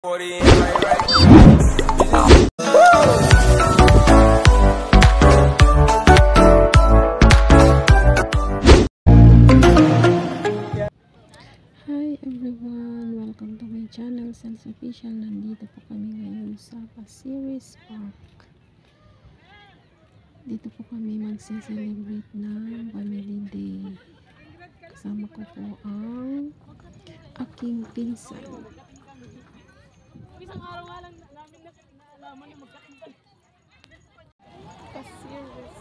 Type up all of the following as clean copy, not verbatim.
Hi everyone! Welcome to my channel, Sales Official. Nandito po kami ngayon sa Pasir-Ris Park. Dito po kami magse-celebrate ng Family Day. Kasama ko po ang aking pinsan. Isang araw nga lang namin naalaman na magkakita. Pasir-Ris.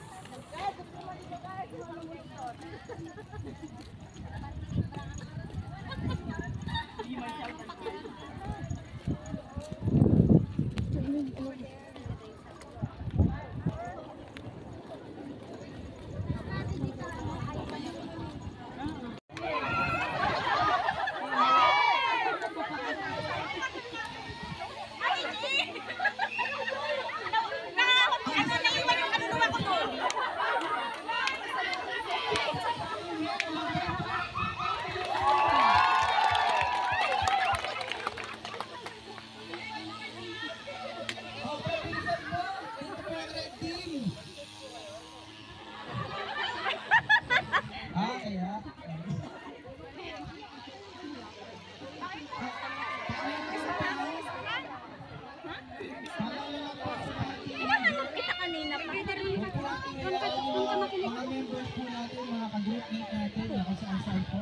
Mga members po natin, mga ka-group mate natin, ako sa aside po.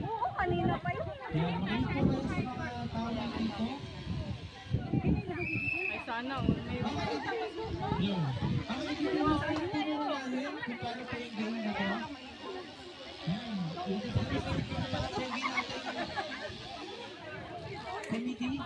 Oo, kanina pa yun. Makinig po kayo sa mga tao dito. Ay sana, may Yun. Ang hindi po natin tinuro namin kung paano po yung game na to. Yan. Yung pala-pogi natin. Committee.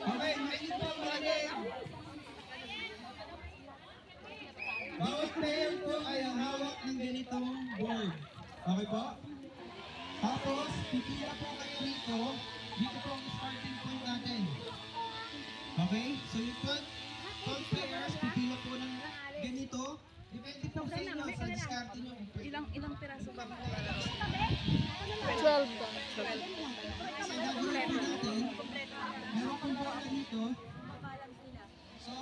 Okay, mainit po mga game. Bawat player po ay ang hawak ng ganitong board. Okay po? Tapos, pipila po kayo rito. Dito po ang starting point natin. Okay? So yung 12 players, pipila po ng ganito. Depende po sa inyo, sa diskarte nyo. ilang piraso ba? 12 ba? Sa gagawin po natin, meron pong bola dito. So,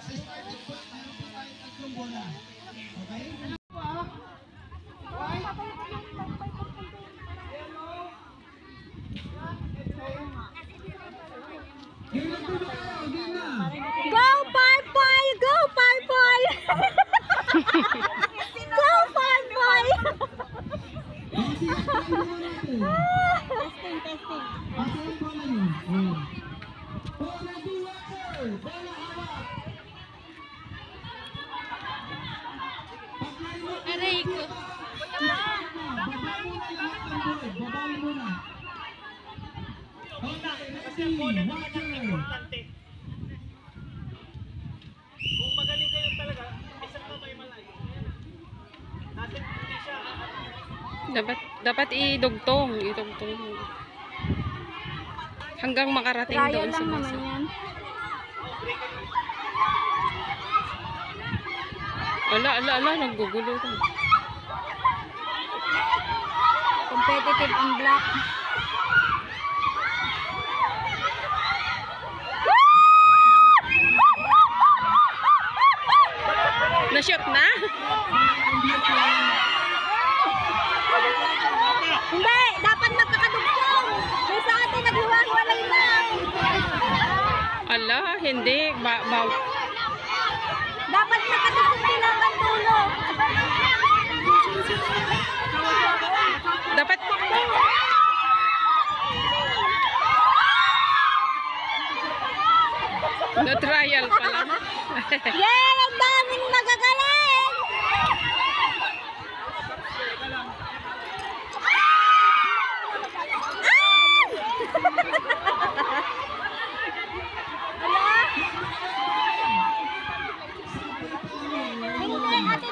sa starting point, meron po tayo 3 bola. Okay? Go Parpoy! Go Parpoy! Go Parpoy! Testing, testing. Aray ko. Kung magaling kayo talaga, isang kamay malayo. Natin hindi siya. Dapat idugtong. Hanggang makarating doon sa mesa. Yan. Ala, naggugulo ka. Competitive ang black. Na-shoot na? Hindi! Dapat magkakadugtong! May sa atin naghiwalay lang! Ala, hindi. Dapat magkakadugtong sila ang dulo! Dapat... Na-trial pa lang. Yay! Ang daming magagaling! Hindi, ate,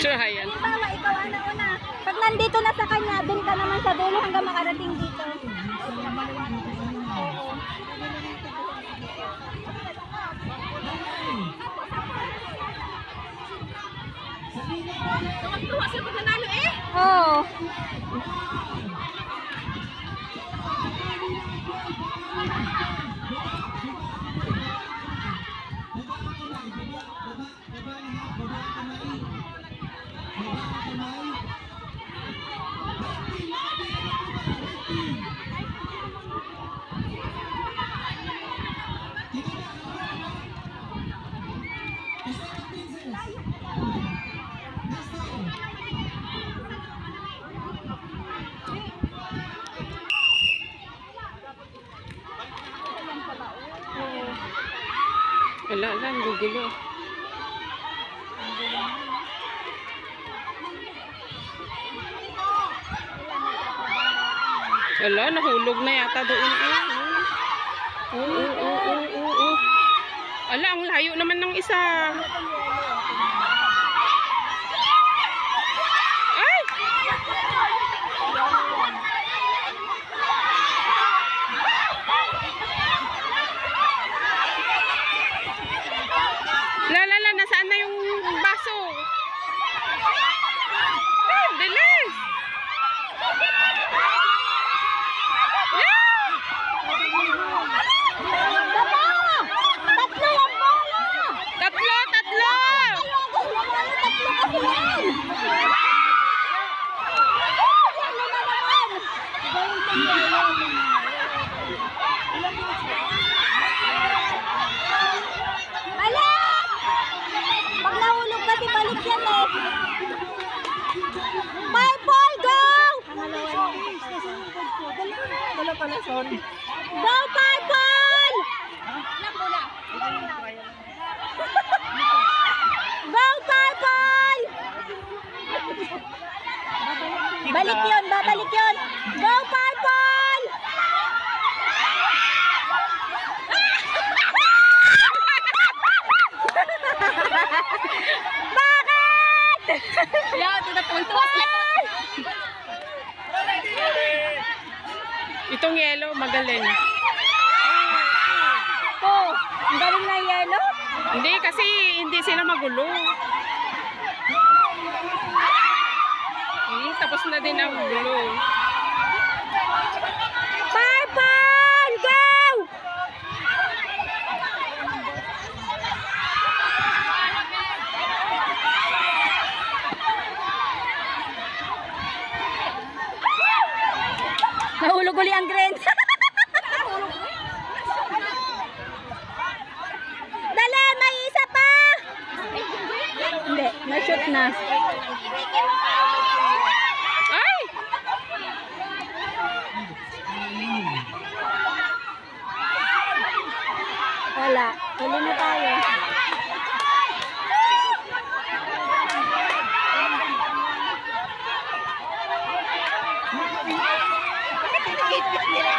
Trial. Halimbawa, ikaw ang una. Pag nandito na sa kanya, dun ka naman sa dulo hanggang makarating dito. Tuwa sila pag nanalo eh. Oo. Wala lang, gugulo. Wala, nahulog na yata doon. Oo. Ala, ang layo naman ng isa. Ay! La, nasaan na yung baso? Ay, bilis! Tatlo! Balik! Pag nahulog kasi balik yan eh. Purple, go! Wala pala, sorry. Go, Purple! Go, Purple! Balik yun, babalik yun. Go, Purple! Bakit? Yeah, to the point. Tuwa sila. Itong yellow, magaling. Oh, ang galing na yellow. Hindi, kasi hindi sila magulo. Tapos na din ang gulo. Purple, go! Nahulog uli ang green. Dali, may isa pa! Hindi, na-shoot na. Ay! Wala, huli na tayo. Bakit